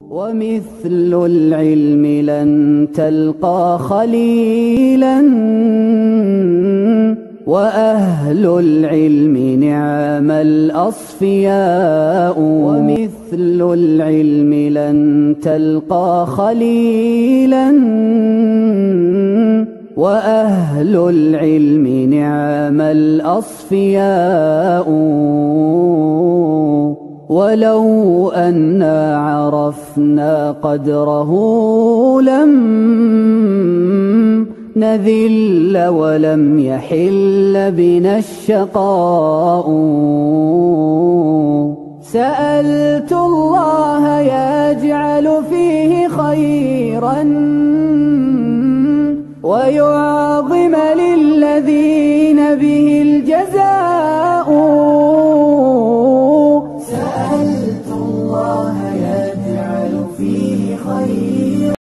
ومثل العلم لن تلقى خليلا، وأهل العلم نعم الأصفياء. ومثل العلم لن تلقى خليلا، وأهل العلم نعم الأصفياء. ولو أنا عرفنا قدره لم نذل ولم يحل بنا الشقاء. سألت الله يجعل فيه خيرا، ويعظم للذين به الجزاء. سألت الله يجعل فيه خيرا.